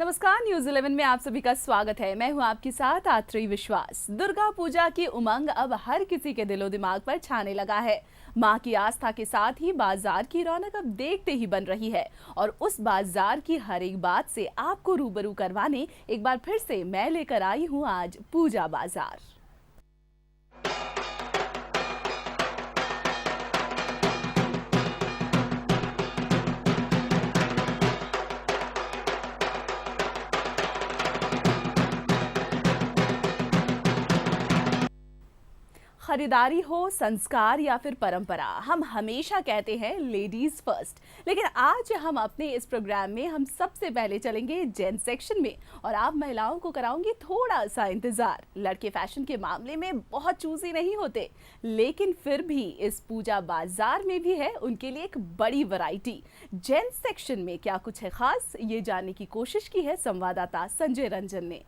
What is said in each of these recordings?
नमस्कार, न्यूज़ 11 में आप सभी का स्वागत है। मैं हूं आपके साथ आत्री विश्वास। दुर्गा पूजा की उमंग अब हर किसी के दिलो दिमाग पर छाने लगा है। मां की आस्था के साथ ही बाजार की रौनक अब देखते ही बन रही है और उस बाजार की हर एक बात से आपको रूबरू करवाने एक बार फिर से मैं लेकर आई हूं आज पूजा बाजार। खरीदारी हो, संस्कार या फिर परंपरा, हम हमेशा कहते हैं लेडीज फर्स्ट। लेकिन आज हम अपने इस प्रोग्राम में हम सबसे पहले चलेंगे जेंट सेक्शन में और आप महिलाओं को कराऊंगी थोड़ा सा इंतजार। लड़के फैशन के मामले में बहुत चूजी नहीं होते, लेकिन फिर भी इस पूजा बाजार में भी है उनके लिए एक बड़ी वैरायटी। जेंट सेक्शन में क्या कुछ है खास, ये जानने की कोशिश की है संवाददाता संजय रंजन ने।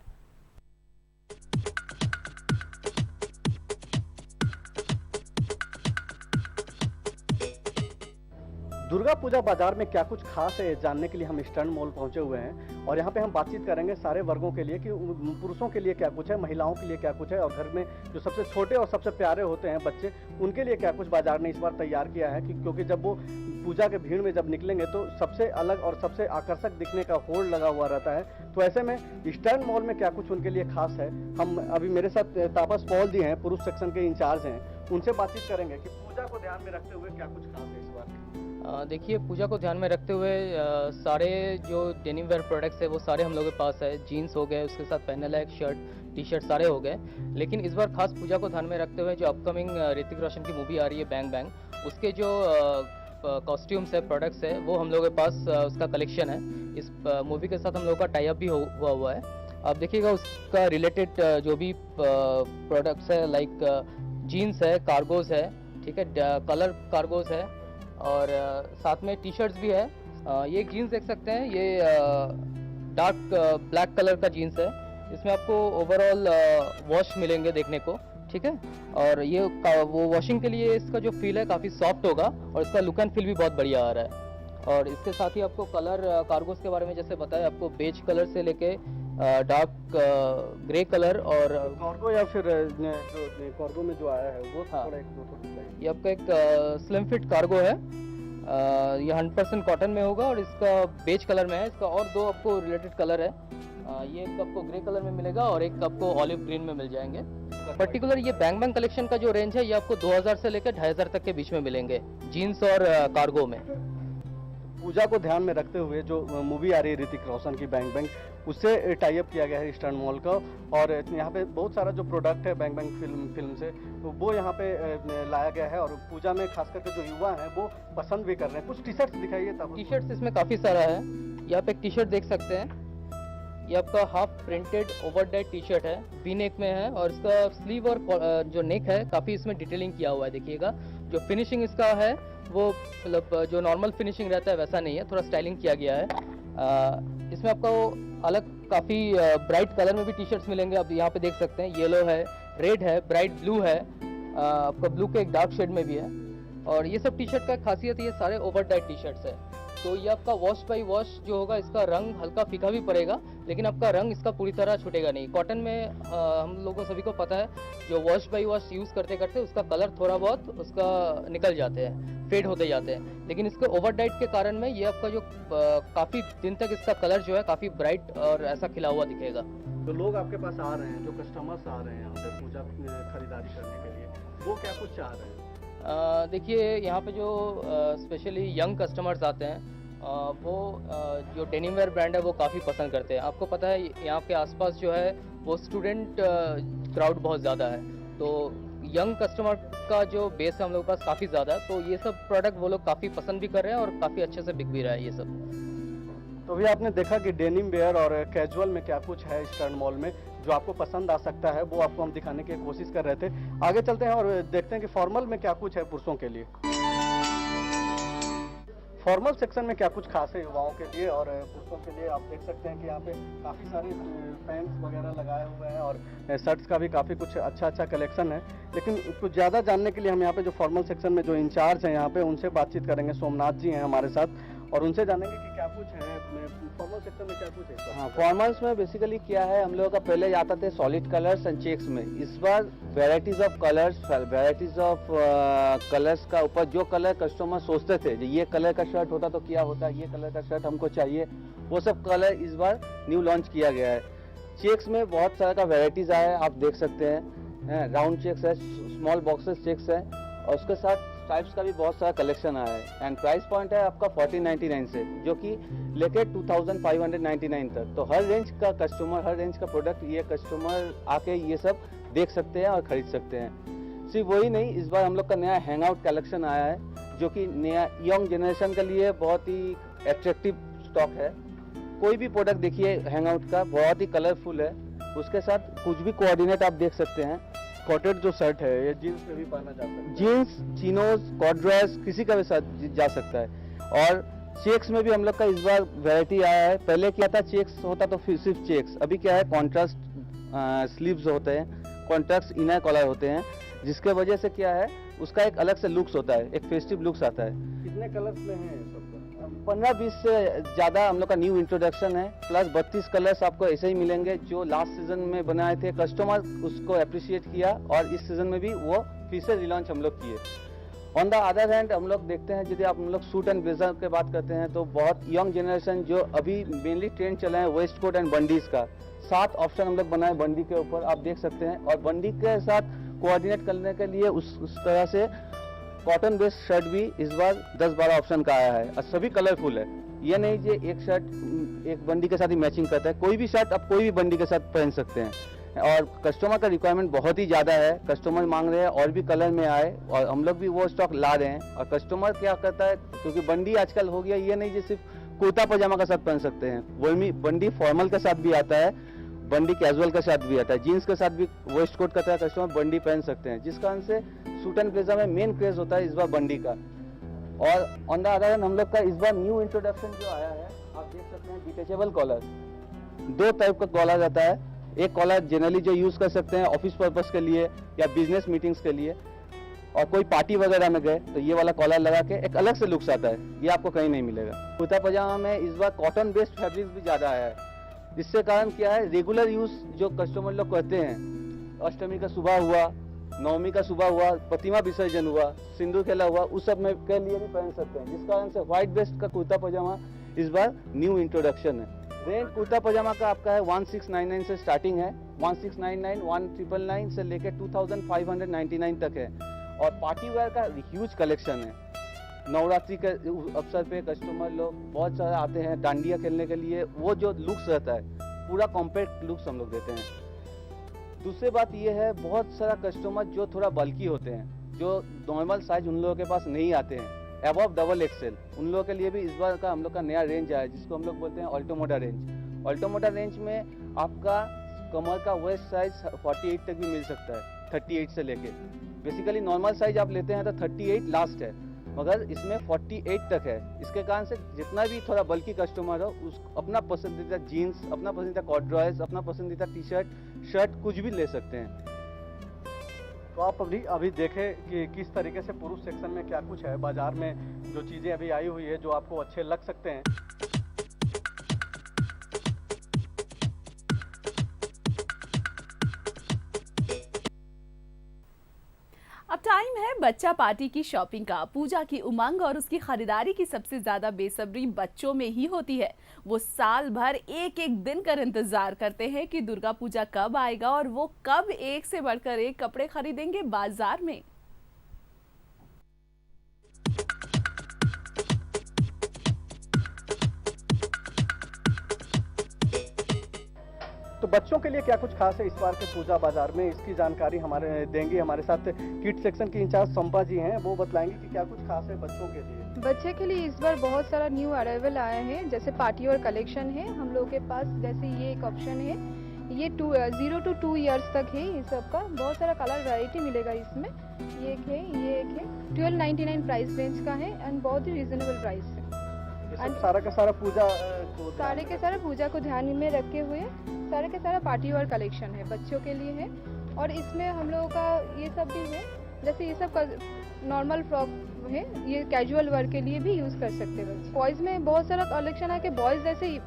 दुर्गा पूजा बाजार में क्या कुछ खास है जानने के लिए हम ईस्टर्न मॉल पहुंचे हुए हैं और यहाँ पे हम बातचीत करेंगे सारे वर्गों के लिए कि पुरुषों के लिए क्या कुछ है, महिलाओं के लिए क्या कुछ है और घर में जो सबसे छोटे और सबसे प्यारे होते हैं बच्चे, उनके लिए क्या कुछ बाजार ने इस बार तैयार किया है। क्योंकि जब वो पूजा के भीड़ में जब निकलेंगे तो सबसे अलग और सबसे आकर्षक दिखने का होड़ लगा हुआ रहता है। तो ऐसे में ईस्टर्न मॉल में क्या कुछ उनके लिए खास है, हम अभी मेरे साथ तापस पॉल जी हैं, पुरुष सेक्शन के इंचार्ज हैं, उनसे बातचीत करेंगे कि पूजा को ध्यान में रखते हुए क्या कुछ खास है इस बार। देखिए, पूजा को ध्यान में रखते हुए सारे जो डेनिम वेयर प्रोडक्ट्स है वो सारे हम लोगों के पास है। जीन्स हो गए, उसके साथ पहनने लायक शर्ट, टी शर्ट सारे हो गए। लेकिन इस बार खास पूजा को ध्यान में रखते हुए जो अपकमिंग ऋतिक रोशन की मूवी आ रही है बैंग बैंग, उसके जो कॉस्ट्यूम्स है, प्रोडक्ट्स है, वो हम लोगों के पास उसका कलेक्शन है। इस मूवी के साथ हम लोगों का टाई अप भी हुआ है। आप देखिएगा उसका रिलेटेड जो भी प्रोडक्ट्स है, लाइक जीन्स है, कार्गोज है, ठीक है, कलर कार्गोज है और साथ में टी शर्ट्स भी है। ये जीन्स देख सकते हैं, ये डार्क ब्लैक कलर का जीन्स है। इसमें आपको ओवरऑल वॉश मिलेंगे देखने को, ठीक है। और ये वो वॉशिंग के लिए इसका जो फील है काफ़ी सॉफ्ट होगा और इसका लुक एंड फील भी बहुत बढ़िया आ रहा है। और इसके साथ ही आपको कलर कार्गोस के बारे में जैसे बताया, आपको बेज कलर से लेके डार्क ग्रे कलर और कार्गो या फिर जो कार्गो में जो आया है वो थोड़ा एक दो ये आपका एक स्लिम फिट कार्गो है। ये 100% कॉटन में होगा और इसका बेज कलर में है। इसका और दो आपको रिलेटेड कलर है, ये एक आपको ग्रे कलर में मिलेगा और एक आपको ऑलिव ग्रीन में मिल जाएंगे। पर्टिकुलर ये बैंग बैंग कलेक्शन का जो रेंज है ये आपको 2000 से लेकर 2500 तक के बीच में मिलेंगे जीन्स और कार्गो में। पूजा को ध्यान में रखते हुए जो मूवी आ रही है ऋतिक रोशन की बैंग बैंग, उससे टाई अप किया गया है ईस्टर्न मॉल का और यहाँ पे बहुत सारा जो प्रोडक्ट है बैंग बैंग फिल्म से वो यहाँ पे लाया गया है और पूजा में खास करके जो युवा हैं वो पसंद भी कर रहे हैं। कुछ टी शर्ट्स दिखाइए। तब टी शर्ट्स इसमें काफ़ी सारा है। यहाँ पे एक टी शर्ट देख सकते हैं, ये आपका half printed over dead T shirt है, वी नेक में है और इसका स्लीव और जो नेक है काफ़ी इसमें डिटेलिंग किया हुआ है। देखिएगा जो फिनिशिंग इसका है वो मतलब जो नॉर्मल फिनिशिंग रहता है वैसा नहीं है, थोड़ा स्टाइलिंग किया गया है। इसमें आपको अलग काफ़ी ब्राइट कलर में भी टी शर्ट्स मिलेंगे। आप यहाँ पे देख सकते हैं, येलो है, रेड है, ब्राइट ब्लू है, आपका ब्लू के एक डार्क शेड में भी है। और ये सब टी शर्ट का खासियत ये सारे ओवर डाइट टी शर्ट्स है। तो ये आपका वॉश बाई वॉश जो होगा, इसका रंग हल्का फीका भी पड़ेगा लेकिन आपका रंग इसका पूरी तरह छूटेगा नहीं। कॉटन में हम लोगों सभी को पता है जो वॉश बाई वॉश यूज़ करते करते उसका कलर थोड़ा बहुत उसका निकल जाते हैं, फेड होते जाते हैं। लेकिन इसके ओवर डाइट के कारण में ये आपका जो काफ़ी दिन तक इसका कलर जो है काफ़ी ब्राइट और ऐसा खिला हुआ दिखेगा। तो लोग आपके पास आ रहे हैं, जो कस्टमर्स आ रहे हैं यहाँ पे पूजा खरीदारी करने के लिए, वो क्या कुछ चाह रहे हैं? देखिए, यहाँ पे जो स्पेशली यंग कस्टमर्स आते हैं वो जो डेनिम वेयर ब्रांड है वो काफ़ी पसंद करते हैं। आपको पता है यहाँ के आसपास जो है वो स्टूडेंट क्राउड बहुत ज़्यादा है, तो यंग कस्टमर का जो बेस है हम लोग के पास काफ़ी ज़्यादा है। तो ये सब प्रोडक्ट वो लोग काफ़ी पसंद भी कर रहे हैं और काफ़ी अच्छे से बिक भी रहा है ये सब। तो भी आपने देखा कि डेनिम वेयर और कैजुअल में क्या कुछ है ईस्टर्न मॉल में जो आपको पसंद आ सकता है, वो आपको हम दिखाने की कोशिश कर रहे थे। आगे चलते हैं और देखते हैं कि फॉर्मल में क्या कुछ है पुरुषों के लिए। फॉर्मल सेक्शन में क्या कुछ खास है युवाओं के लिए और पुरुषों के लिए। आप देख सकते हैं कि यहाँ पे काफ़ी सारे पैंट्स वगैरह लगाए हुए हैं और शर्ट्स का भी काफ़ी कुछ अच्छा कलेक्शन है। लेकिन कुछ ज़्यादा जानने के लिए हम यहाँ पे जो फॉर्मल सेक्शन में जो इंचार्ज हैं यहाँ पे, उनसे बातचीत करेंगे। सोमनाथ जी हैं हमारे साथ और उनसे जानेंगे कि क्या क्या कुछ है, फॉर्मल सेक्शन में क्या कुछ है? हाँ, फॉर्मल्स में बेसिकली क्या है, हम लोगों का पहले जाता थे सॉलिड कलर्स एंड चेक्स में। इस बार वेराइटीज ऑफ कलर्स का ऊपर जो कलर कस्टमर सोचते थे, ये कलर का शर्ट होता तो क्या होता, ये कलर का शर्ट हमको चाहिए, वो सब कलर इस बार न्यू लॉन्च किया गया है। चेक्स में बहुत सारा का वेराइटीज आया है, आप देख सकते हैं। राउंड चेक्स है, स्मॉल बॉक्सेस चेक्स है, और उसके साथ स्ट्राइप्स का भी बहुत सारा कलेक्शन आया है। एंड प्राइस पॉइंट है आपका 1499 से, जो कि लेके 2599 तक। तो हर रेंज का कस्टमर, हर रेंज का प्रोडक्ट ये कस्टमर आके ये सब देख सकते हैं और खरीद सकते हैं। सिर्फ वही नहीं, इस बार हम लोग का नया हैंग आउट कलेक्शन आया है, जो कि नया यंग जनरेशन के लिए बहुत ही एट्रैक्टिव स्टॉक है। कोई भी प्रोडक्ट देखिए हैंग आउट का, बहुत ही कलरफुल है। उसके साथ कुछ भी कोऑर्डिनेट आप देख सकते हैं। कॉटेड जो शर्ट है ये जीन्स में भी पहना जा सकता है, जीन्स, चिनोज, कॉर्ड्रेस किसी का भी साथ जा सकता है। और चेक्स में भी हम लोग का इस बार वैरायटी आया है। पहले क्या था, चेक्स होता तो सिर्फ चेक्स, अभी क्या है कॉन्ट्रास्ट स्लीव्स होते हैं, कॉन्ट्रास्ट इनर कॉलर होते हैं, जिसके वजह से क्या है उसका एक अलग से लुक्स होता है, एक फेस्टिव लुक्स आता है। कितने कलर्स में है सब? 15-20 से ज़्यादा हम लोग का न्यू इंट्रोडक्शन है, प्लस 32 कलर्स आपको ऐसे ही मिलेंगे जो लास्ट सीजन में बनाए थे। कस्टमर उसको अप्रिशिएट किया और इस सीजन में भी वो फिर से रिलॉन्च हम लोग किए। ऑन द अदर हैंड हम लोग देखते हैं, यदि आप हम लोग सूट एंड ब्लेजर की बात करते हैं, तो बहुत यंग जनरेशन जो अभी मेनली ट्रेंड चला है वेस्ट कोट एंड बंडीज का, 7 ऑप्शन हम लोग बनाए बंडी के ऊपर, आप देख सकते हैं। और बंडी के साथ कोऑर्डिनेट करने के लिए उस तरह से कॉटन बेस्ड शर्ट भी इस बार 10-12 ऑप्शन का आया है, और सभी कलरफुल है। ये नहीं कि एक शर्ट एक बंडी के साथ ही मैचिंग करता है, कोई भी शर्ट आप कोई भी बंडी के साथ पहन सकते हैं। और कस्टमर का रिक्वायरमेंट बहुत ही ज़्यादा है, कस्टमर मांग रहे हैं और भी कलर में आए, और हम लोग भी वो स्टॉक ला रहे हैं। और कस्टमर क्या करता है, क्योंकि बंडी आजकल हो गया, ये नहीं कि सिर्फ कुर्ता पजामा के साथ पहन सकते हैं, वही बंडी फॉर्मल के साथ भी आता है, बंडी कैजुअल के साथ भी आता है, जीन्स के साथ भी वेस्ट कोट का तरह कस्टमर बंडी पहन सकते हैं, जिस कारण से सूट एंड ब्लेजर में मेन क्रेज होता है इस बार बंडी का। और ऑन द अदर हैंड हम लोग का इस बार न्यू इंट्रोडक्शन जो आया है, आप देख सकते हैं डिटेचेबल कॉलर। 2 टाइप का कॉलर आता है, एक कॉलर जनरली जो यूज कर सकते हैं ऑफिस पर्पस के लिए या बिजनेस मीटिंग्स के लिए, और कोई पार्टी वगैरह में गए तो ये वाला कॉलर लगा के एक अलग से लुक्स आता है, ये आपको कहीं नहीं मिलेगा। कुर्ता पजामा में इस बार कॉटन बेस्ड फैब्रिक्स भी ज्यादा आया है, जिससे कारण क्या है, रेगुलर यूज जो कस्टमर लोग करते हैं, अष्टमी का सुबह हुआ, नवमी का सुबह हुआ, प्रतिमा विसर्जन हुआ, सिंदूर खेला हुआ, उस सब में के लिए भी पहन सकते हैं, जिस कारण से व्हाइट बेस्ड का कुर्ता पजामा इस बार न्यू इंट्रोडक्शन है। रेंज कुर्ता पजामा का आपका है 1699 से स्टार्टिंग है, 1699, 1999 से लेकर 2599 तक है। और पार्टी वेयर का ह्यूज कलेक्शन है। नवरात्रि के अवसर पे कस्टमर लोग बहुत सारे आते हैं डांडिया खेलने के लिए, वो जो लुक्स रहता है पूरा कॉम्पैक्ट लुक्स हम लोग देते हैं। दूसरी बात ये है, बहुत सारा कस्टमर जो थोड़ा बल्की होते हैं, जो नॉर्मल साइज उन लोगों के पास नहीं आते हैं, अबव XXL, उन लोगों के लिए भी इस बार का हम लोग का नया रेंज आया है, जिसको हम लोग बोलते हैं ऑल्टोमोडा रेंज। ऑल्टोमोडा रेंज में आपका कमर का वेस्ट साइज 48 तक भी मिल सकता है, 38 से लेके। बेसिकली नॉर्मल साइज आप लेते हैं तो 38 लास्ट है, मगर इसमें 48 तक है। इसके कारण से जितना भी थोड़ा बल्कि कस्टमर हो, उस अपना पसंदीदा जीन्स, अपना पसंदीदा कॉर्ड्रॉयज, अपना पसंदीदा टी शर्ट कुछ भी ले सकते हैं। तो आप अभी देखें कि किस तरीके से पुरुष सेक्शन में क्या कुछ है, बाजार में जो चीज़ें अभी आई हुई है जो आपको अच्छे लग सकते हैं। अब टाइम है बच्चा पार्टी की शॉपिंग का। पूजा की उमंग और उसकी खरीदारी की सबसे ज्यादा बेसब्री बच्चों में ही होती है। वो साल भर एक एक दिन कर इंतजार करते हैं कि दुर्गा पूजा कब आएगा और वो कब एक से बढ़कर एक कपड़े खरीदेंगे बाजार में। तो बच्चों के लिए क्या कुछ खास है इस बार के पूजा बाजार में, इसकी जानकारी हमारे देंगे। हमारे साथ किड सेक्शन की इंचार्ज संपा जी हैं, वो बतलाएंगे कि क्या कुछ खास है बच्चों के लिए। बच्चे के लिए इस बार बहुत सारा न्यू अराइवल आए हैं, जैसे पार्टी और कलेक्शन है हम लोग के पास। जैसे ये एक ऑप्शन है, ये 0 to 2 इयर्स तक है, ये सब का बहुत सारा कलर वैरायटी मिलेगा इसमें। ये एक है, ये एक है, 1299 प्राइस रेंज का है एंड बहुत ही रीजनेबल प्राइस है। सारा का सारा पूजा सारे के सारा पूजा को ध्यान में रखे हुए सारे के सारा पार्टी वेयर कलेक्शन है, बच्चों के लिए है। और इसमें हम लोगों का ये सब भी है, जैसे ये सब नॉर्मल फ्रॉक है, ये कैजुअल वर्क के लिए भी यूज़ कर सकते हैं बच्चे। बॉयज़ में बहुत सारा कलेक्शन है कि बॉयज़ जैसे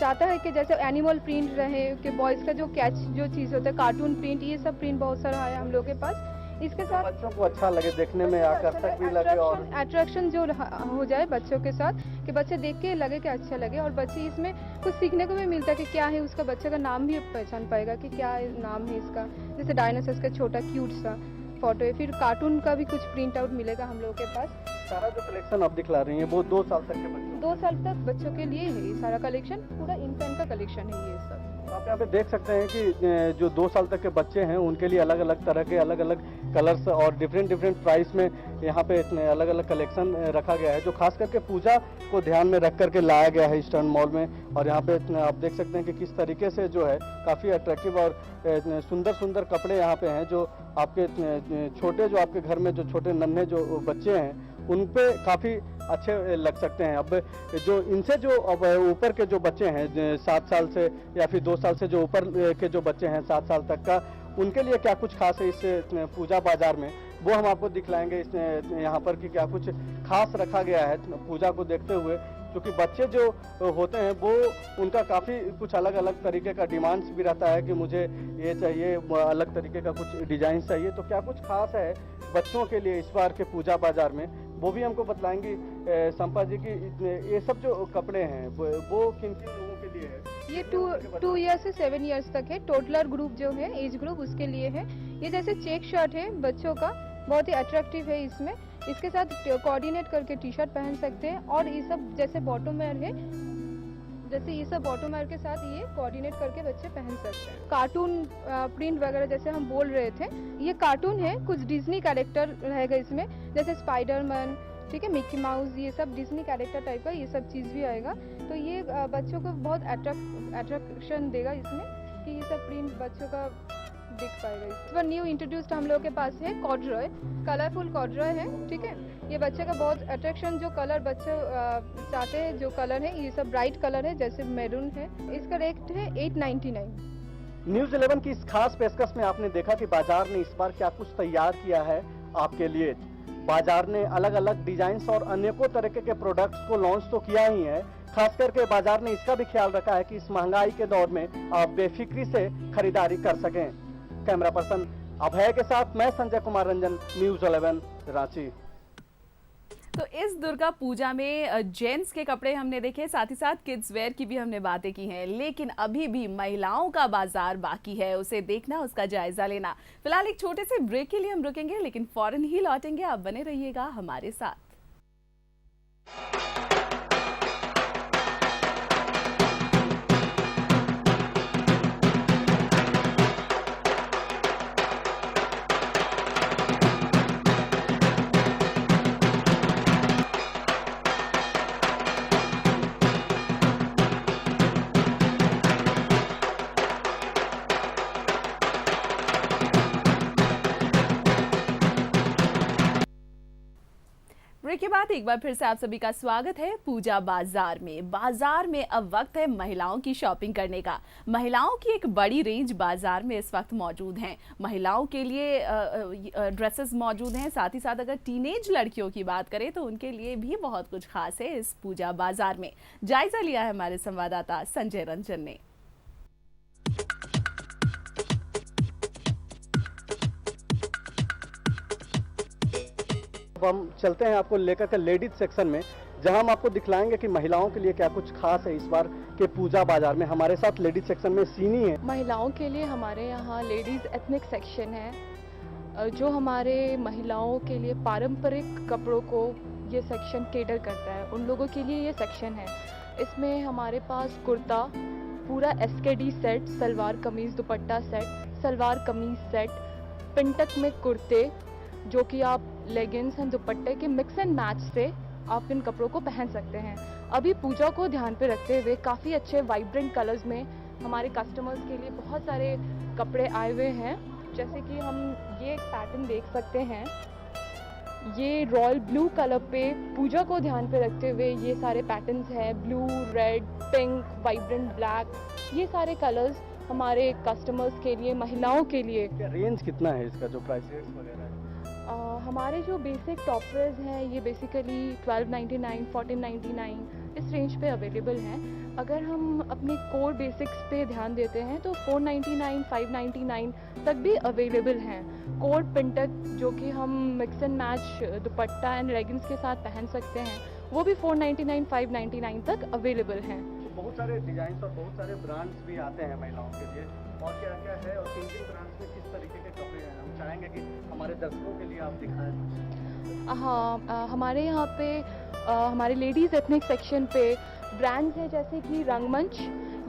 चाहता है कि जैसे एनिमल प्रिंट रहे, कि बॉयज़ का जो कैच जो चीज़ होता है कार्टून प्रिंट, ये सब प्रिंट बहुत सारा है हम लोग के पास। इसके साथ बच्चों को अच्छा लगे, देखने में आकर्षक भी लगे और अट्रैक्शन जो हो जाए बच्चों के साथ, कि बच्चे देख के लगे कि अच्छा लगे, और बच्चे इसमें कुछ सीखने को भी मिलता है कि क्या है उसका, बच्चे का नाम भी पहचान पाएगा कि क्या नाम है इसका। जैसे डायनासोर का छोटा क्यूट सा फोटो है, फिर कार्टून का भी कुछ प्रिंट आउट मिलेगा हम लोग के पास। सारा जो कलेक्शन आप दिखला रही हैं वो 2 साल तक के बच्चों 2 साल तक बच्चों के लिए है ये सारा कलेक्शन, पूरा इनफेंट का कलेक्शन है ये सब। आप यहाँ पे देख सकते हैं कि जो 2 साल तक के बच्चे हैं उनके लिए अलग अलग तरह के अलग अलग कलर्स और डिफरेंट प्राइस में यहाँ पे इतने अलग अलग कलेक्शन रखा गया है, जो खास करके पूजा को ध्यान में रख करके लाया गया है ईस्टर्न मॉल में। और यहाँ पे आप देख सकते हैं कि किस तरीके से जो है काफ़ी अट्रैक्टिव और सुंदर सुंदर कपड़े यहाँ पे हैं, जो आपके छोटे, जो आपके घर में जो छोटे नन्हे जो बच्चे हैं उन पे काफ़ी अच्छे लग सकते हैं। अब जो इनसे जो अब ऊपर के जो बच्चे हैं 7 साल से या फिर 2 साल से जो ऊपर के जो बच्चे हैं 7 साल तक का, उनके लिए क्या कुछ खास है इस पूजा बाजार में, वो हम आपको दिखलाएंगे इस यहाँ पर कि क्या कुछ खास रखा गया है पूजा को देखते हुए। क्योंकि बच्चे जो होते हैं वो उनका काफ़ी कुछ अलग अलग तरीके का डिमांड्स भी रहता है कि मुझे ये चाहिए, अलग तरीके का कुछ डिजाइन चाहिए। तो क्या कुछ खास है बच्चों के लिए इस बार के पूजा बाजार में, वो भी हमको बतलाएंगी संपा जी की। ये सब जो कपड़े हैं वो किन किन लोगों के लिए है? ये 2 ईयर्स से 7 ईयर्स तक है, टोटलर ग्रुप जो है एज ग्रुप उसके लिए है। ये जैसे चेक शर्ट है बच्चों का, बहुत ही अट्रैक्टिव है। इसमें इसके साथ कोऑर्डिनेट करके टी शर्ट पहन सकते हैं, और ये सब जैसे बॉटम वेयर है, जैसे ये सब बॉटम वेयर के साथ ये कोऑर्डिनेट करके बच्चे पहन सकते हैं। कार्टून प्रिंट वगैरह जैसे हम बोल रहे थे, ये कार्टून है, कुछ डिज्नी कैरेक्टर रहेगा इसमें, जैसे स्पाइडरमैन, ठीक है, मिक्की माउस, ये सब डिज्नी कैरेक्टर टाइप का ये सब चीज़ भी आएगा। तो ये बच्चों को बहुत अट्रैक्शन देगा इसमें, कि ये सब प्रिंट बच्चों का दिख पाएगा। इस बार न्यू इंट्रोड्यूस्ड हम लोग के पास है कॉर्डरॉय, कलरफुल कॉर्डरॉय है, ठीक है। ये बच्चे का बहुत अट्रैक्शन, जो कलर बच्चे चाहते हैं जो कलर है, ये सब ब्राइट कलर है, जैसे मैरून है। इसका रेट है 899। न्यूज़ 11 की इस खास पेशकश में आपने देखा कि बाजार ने इस बार क्या कुछ तैयार किया है आपके लिए। बाजार ने अलग अलग डिजाइन और अनेकों तरीके के प्रोडक्ट्स को लॉन्च तो किया ही है, खास करके बाजार ने इसका भी ख्याल रखा है कि इस महंगाई के दौर में आप बेफिक्री से खरीदारी कर सकें। कैमरा पर्सन अभय के साथ मैं संजय कुमार रंजन, न्यूज़ 11 रांची। तो इस दुर्गा पूजा में जेंट्स के कपड़े हमने देखे, साथ ही साथ किड्स वेयर की भी हमने बातें की हैं, लेकिन अभी भी महिलाओं का बाजार बाकी है, उसे देखना, उसका जायजा लेना। फिलहाल एक छोटे से ब्रेक के लिए हम रुकेंगे, लेकिन फौरन ही लौटेंगे। आप बने रहिएगा हमारे साथ। ब्रेक के बाद एक बार फिर से आप सभी का स्वागत है पूजा बाजार में। बाजार में अब वक्त है महिलाओं की शॉपिंग करने का। महिलाओं की एक बड़ी रेंज बाजार में इस वक्त मौजूद हैं। महिलाओं के लिए ड्रेसेस मौजूद हैं, साथ ही साथ अगर टीनेज लड़कियों की बात करें तो उनके लिए भी बहुत कुछ खास है इस पूजा बाजार में। जायजा लिया है हमारे संवाददाता संजय रंजन ने। अब हम चलते हैं आपको लेकर के लेडीज सेक्शन में, जहां हम आपको दिखलाएंगे कि महिलाओं के लिए क्या कुछ खास है इस बार के पूजा बाजार में। हमारे साथ लेडीज सेक्शन में सीनी है। महिलाओं के लिए हमारे यहाँ लेडीज़ एथनिक सेक्शन है, जो हमारे महिलाओं के लिए पारंपरिक कपड़ों को ये सेक्शन केटर करता है, उन लोगों के लिए ये सेक्शन है। इसमें हमारे पास कुर्ता, पूरा SKD सेट, सलवार कमीज़ दुपट्टा सेट, सलवार कमीज़ सेट, पिंटक में कुर्ते, जो कि आप लेगिंग्स एंड दुपट्टे के मिक्स एंड मैच से आप इन कपड़ों को पहन सकते हैं। अभी पूजा को ध्यान पे रखते हुए काफ़ी अच्छे वाइब्रेंट कलर्स में हमारे कस्टमर्स के लिए बहुत सारे कपड़े आए हुए हैं। जैसे कि हम ये एक पैटर्न देख सकते हैं, ये रॉयल ब्लू कलर पे पूजा को ध्यान पे रखते हुए ये सारे पैटर्न्स हैं, blue, red, pink, vibrant black, ये सारे कलर्स हमारे कस्टमर्स के लिए, महिलाओं के लिए। रेंज कितना है इसका, जो प्राइस वगैरह है? हमारे जो बेसिक टॉपर्स हैं ये बेसिकली 1299, 1499 इस रेंज पे अवेलेबल हैं। अगर हम अपने कोर बेसिक्स पे ध्यान देते हैं तो 499, 599 तक भी अवेलेबल हैं। कोर पिंटक जो कि हम mix and match dupatta and leggings के साथ पहन सकते हैं, वो भी 499, 599 तक अवेलेबल हैं। बहुत सारे डिजाइन और बहुत सारे ब्रांड्स भी आते हैं महिलाओं के लिए, और क्या क्या है और किन किन ब्रांड्स में किस तरीके के कपड़े हैं, हम चाहेंगे कि हमारे दर्शकों के लिए आप दिखाएं। हाँ, हमारे यहाँ पे हमारे लेडीज़ एथनिक सेक्शन पे ब्रांड्स हैं जैसे कि रंगमंच।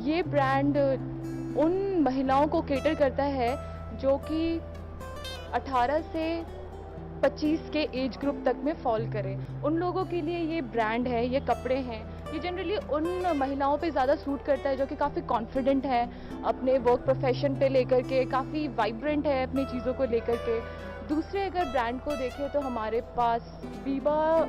ये ब्रांड उन महिलाओं को केटर करता है जो कि 18 से 25 के एज ग्रुप तक में फॉल करे। उन लोगों के लिए ये ब्रांड है, ये कपड़े हैं। ये जनरली उन महिलाओं पे ज़्यादा सूट करता है जो कि काफ़ी कॉन्फिडेंट है अपने वर्क प्रोफेशन पे लेकर के, काफ़ी वाइब्रेंट है अपनी चीज़ों को लेकर के। दूसरे अगर ब्रांड को देखें तो हमारे पास वीवा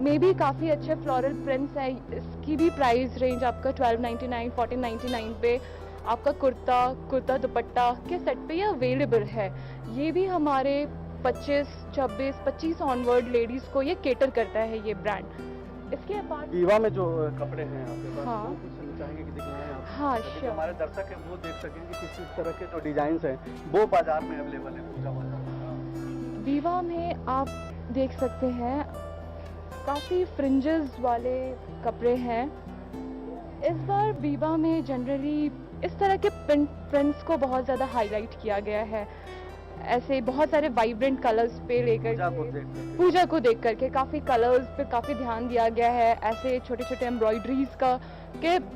में भी काफ़ी अच्छे फ्लोरल प्रिंट्स हैं। इसकी भी प्राइस रेंज आपका 1299, 1499 पे आपका कुर्ता दुपट्टा के सेट पे ये अवेलेबल है। ये भी हमारे 25 ऑनवर्ड लेडीज़ को ये केटर करता है ये ब्रांड। इसके अपार्ट वीवा में जो कपड़े हैं आपके पास, हाँ। वो कुछ चाहेंगे कि दिखाएं आप? हाँ, ताकि जो sure। हमारे दर्शक हैं वो देख सकें कि किस तरह के जो डिजाइन हैं वो बाजार में अवेलेबल है, पूजा बाजार में। वीवा में आप देख सकते हैं काफ़ी फ्रिंजेस वाले कपड़े हैं। इस बार वीवा में जनरली इस तरह के प्रिंट्स को बहुत ज़्यादा हाईलाइट किया गया है। ऐसे बहुत सारे वाइब्रेंट कलर्स पे लेकर पूजा को देख करके काफ़ी कलर्स पे काफ़ी ध्यान दिया गया है। ऐसे छोटे छोटे एम्ब्रॉयडरीज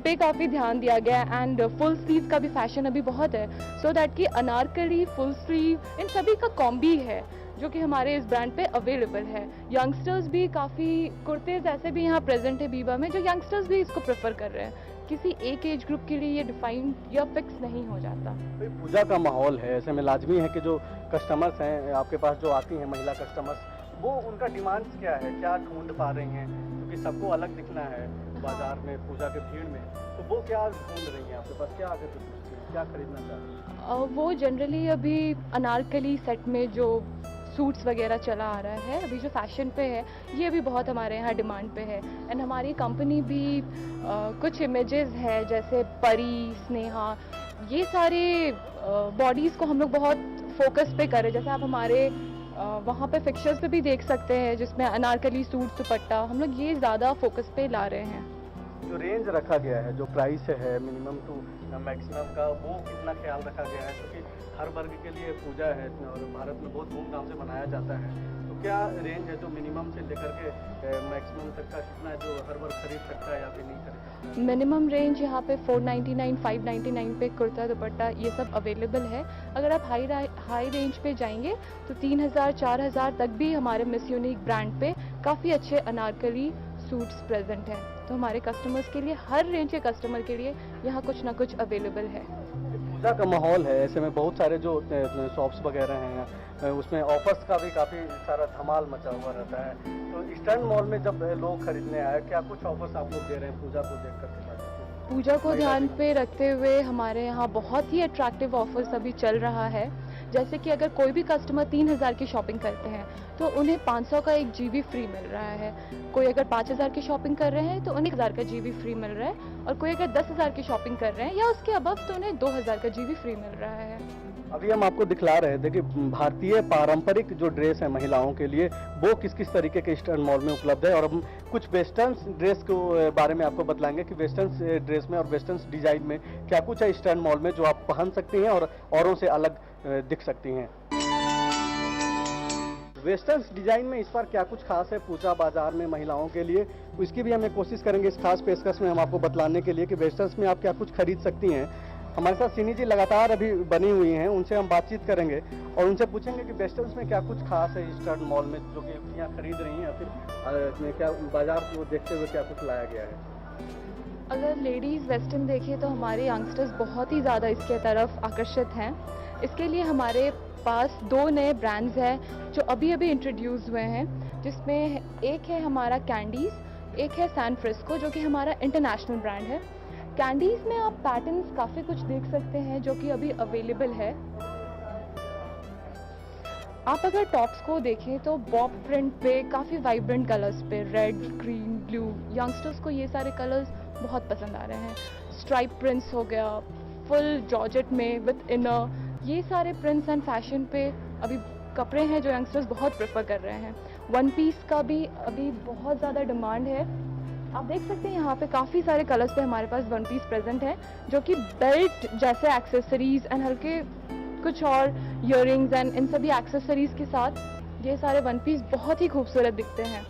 पे काफ़ी ध्यान दिया गया है। एंड फुल स्लीव का भी फैशन अभी बहुत है, सो दैट कि अनारकली, फुल स्लीव इन सभी का कॉम्बी है जो कि हमारे इस ब्रांड पे अवेलेबल है। यंगस्टर्स भी काफ़ी कुर्तेज ऐसे भी यहाँ प्रेजेंट है वीवा में, जो यंगस्टर्स भी इसको प्रेफर कर रहे हैं। किसी एक एज ग्रुप के लिए ये डिफाइंड या फिक्स नहीं हो जाता। पूजा का माहौल है, ऐसे में लाजमी है कि जो कस्टमर्स हैं आपके पास, जो आती हैं महिला कस्टमर्स, वो उनका डिमांड्स क्या है, क्या ढूंढ पा रही हैं, क्योंकि सबको अलग दिखना है बाजार में पूजा के भीड़ में, तो वो क्या ढूंढ रही हैं आपके पास, क्या आगे से पूछती हैं, क्या खरीदना चाहती हैं? वो जनरली अभी अनारकली सेट में जो सूट्स वगैरह चला आ रहा है, अभी जो फैशन पे है, ये अभी बहुत हमारे यहाँ डिमांड पे है। एंड हमारी कंपनी भी कुछ इमेजेस है जैसे परी, स्नेहा, ये सारे बॉडीज़ को हम लोग बहुत फोकस पे करें। जैसे आप हमारे वहाँ पे फिक्चर्स पे भी देख सकते हैं जिसमें अनारकली सूट दुपट्टा, हम लोग ये ज़्यादा फोकस पे ला रहे हैं। जो रेंज रखा गया है, जो प्राइस है मिनिमम टू मैक्सिमम का, वो कितना ख्याल रखा गया है? क्योंकि हर वर्ग के लिए पूजा है और भारत में बहुत धूमधाम से मनाया जाता है, तो क्या रेंज है जो मिनिमम से लेकर के मैक्सिमम तक का कितना है जो हर वर्ग खरीद सकता है या फिर नहीं खरीद? मिनिमम रेंज यहाँ पे 499, 599 पे कुर्ता दुपट्टा ये सब अवेलेबल है। अगर आप हाई रेंज पे जाएंगे तो 3000, 4000 तक भी हमारे मिस यूनिक ब्रांड पे काफ़ी अच्छे अनारकली सूट्स प्रेजेंट हैं। तो हमारे कस्टमर्स के लिए, हर रेंज के कस्टमर के लिए यहाँ कुछ ना कुछ अवेलेबल है। पूजा का माहौल है, ऐसे में बहुत सारे जो शॉप्स वगैरह हैं उसमें ऑफर्स का भी काफ़ी सारा धमाल मचा हुआ रहता है। तो ईस्टर्न मॉल में जब लोग खरीदने आए, क्या कुछ ऑफर्स आप लोग दे रहे हैं पूजा को देख करके? पूजा को ध्यान पे रखते हुए हमारे यहाँ बहुत ही अट्रैक्टिव ऑफर्स अभी चल रहा है। जैसे कि अगर कोई भी कस्टमर 3000 की शॉपिंग करते हैं तो उन्हें 500 का 1 GB फ्री मिल रहा है। कोई अगर 5000 की शॉपिंग कर रहे हैं तो उन्हें 1000 का GB फ्री मिल रहा है, और कोई अगर 10000 की शॉपिंग कर रहे हैं या उसके अबव तो उन्हें 2000 का GB फ्री मिल रहा है। अभी हम आपको दिखला रहे थे कि भारतीय पारंपरिक जो ड्रेस है महिलाओं के लिए, वो किस किस तरीके के ईस्टर्न मॉल में उपलब्ध है, और हम कुछ वेस्टर्न ड्रेस के बारे में आपको बतलाएंगे कि वेस्टर्न ड्रेस में और वेस्टर्न डिजाइन में क्या कुछ है ईस्टर्न मॉल में जो आप पहन सकती हैं और औरों से अलग दिख सकती हैं। वेस्टर्न डिजाइन में इस बार क्या कुछ खास है पूजा बाजार में महिलाओं के लिए, इसकी भी हमें कोशिश करेंगे इस खास पेशकश में हम आपको बतलाने के लिए कि वेस्टर्न में आप क्या कुछ खरीद सकती हैं। हमारे साथ सिनी जी लगातार अभी बनी हुई हैं, उनसे हम बातचीत करेंगे और उनसे पूछेंगे कि वेस्टर्न में क्या कुछ खास है ईस्टर्न मॉल में जो कि यहाँ खरीद रही हैं, या फिर क्या बाजार को देखते हुए क्या कुछ लाया गया है। अगर लेडीज़ वेस्टर्न देखें तो हमारे यंगस्टर्स बहुत ही ज़्यादा इसके तरफ आकर्षित हैं। इसके लिए हमारे पास 2 नए ब्रांड्स हैं जो अभी अभी इंट्रोड्यूस हुए हैं, जिसमें एक है हमारा कैंडीज़, एक है सैन फ्रिस्को जो कि हमारा इंटरनेशनल ब्रांड है। कैंडीज़ में आप पैटर्न्स काफ़ी कुछ देख सकते हैं जो कि अभी अवेलेबल है। आप अगर टॉप्स को देखें तो बॉब प्रिंट पे काफ़ी वाइब्रेंट कलर्स पे रेड, ग्रीन, ब्लू, यंगस्टर्स को ये सारे कलर्स बहुत पसंद आ रहे हैं। स्ट्राइप प्रिंट्स हो गया, फुल जॉर्जेट में विथ इनर, ये सारे प्रिंट्स एंड फैशन पे अभी कपड़े हैं जो यंगस्टर्स बहुत प्रेफर कर रहे हैं। वन पीस का भी अभी बहुत ज़्यादा डिमांड है। आप देख सकते हैं यहाँ पे काफ़ी सारे कलर्स पे हमारे पास वन पीस प्रेजेंट है, जो कि बेल्ट जैसे एक्सेसरीज एंड हल्के कुछ और इयररिंग्स एंड इन सभी एक्सेसरीज के साथ ये सारे वन पीस बहुत ही खूबसूरत दिखते हैं।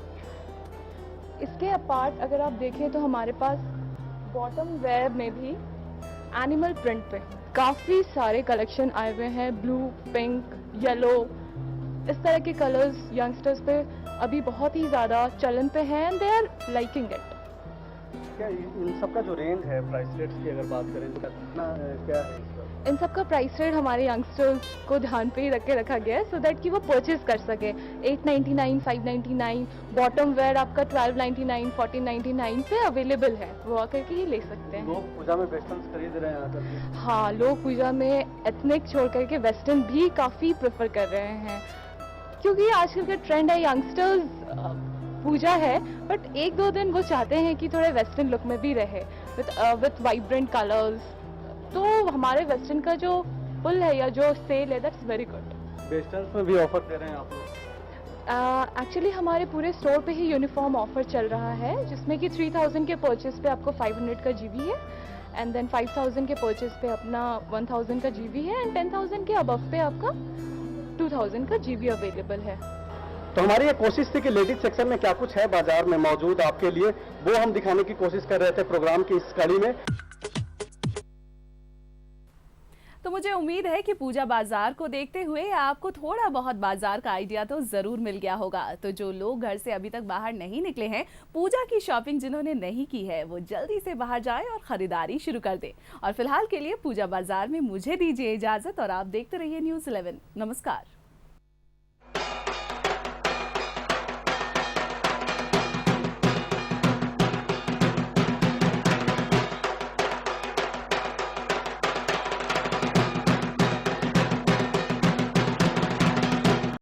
इसके अपार्ट अगर आप देखें तो हमारे पास बॉटम वेयर में भी एनिमल प्रिंट पे काफ़ी सारे कलेक्शन आए हुए हैं। ब्लू, पिंक, येलो, इस तरह के कलर्स यंगस्टर्स पे अभी बहुत ही ज़्यादा चलन पे हैं and they are liking it. क्या इन सब का जो रेंज है प्राइस रेट्स की अगर बात करें तो कितना क्या है इसका? इन सब का प्राइस रेट हमारे यंगस्टर्स को ध्यान पे ही रख के रखा गया है सो दैट कि वो परचेज कर सके। 899, 599, बॉटम वेयर आपका 1299, 1499 पे अवेलेबल है, वो आकर के ही ले सकते हैं। लोग पूजा में वेस्टर्न्स खरीद रहे हैं आकर। हाँ, लोग पूजा में एथनिक छोड़ करके वेस्टर्न भी काफ़ी प्रेफर कर रहे हैं, क्योंकि आजकल का ट्रेंड है यंगस्टर्स पूजा है बट एक दो दिन वो चाहते हैं कि थोड़े वेस्टर्न लुक में भी रहे विथ वाइब्रेंट कलर्स। तो हमारे वेस्टर्न का जो पुल है या जो सेल है दैट्स वेरी गुड। वेस्टर्न्स में भी ऑफर दे रहे हैं आप लोग? एक्चुअली हमारे पूरे स्टोर पे ही यूनिफॉर्म ऑफर चल रहा है, जिसमें कि 3000 के परचेज पे आपको 500 का जीबी है एंड देन 5000 के परचेज पे अपना 1000 का जीबी है एंड 10,000 के अबव पे आपका 2000 का जीबी अवेलेबल है। तो हमारी ये कोशिश थी कि लेडीज सेक्शन में क्या कुछ है बाजार में मौजूद आपके लिए, वो हम दिखाने की कोशिश कर रहे थे प्रोग्राम की इस कड़ी में। तो मुझे उम्मीद है कि पूजा बाजार को देखते हुए आपको थोड़ा बहुत बाजार का आइडिया तो जरूर मिल गया होगा। तो जो लोग घर से अभी तक बाहर नहीं निकले हैं, पूजा की शॉपिंग जिन्होंने नहीं की है वो जल्दी से बाहर जाएं और खरीदारी शुरू कर दें। और फिलहाल के लिए पूजा बाजार में मुझे दीजिए इजाजत और आप देखते रहिए न्यूज़ 11। नमस्कार।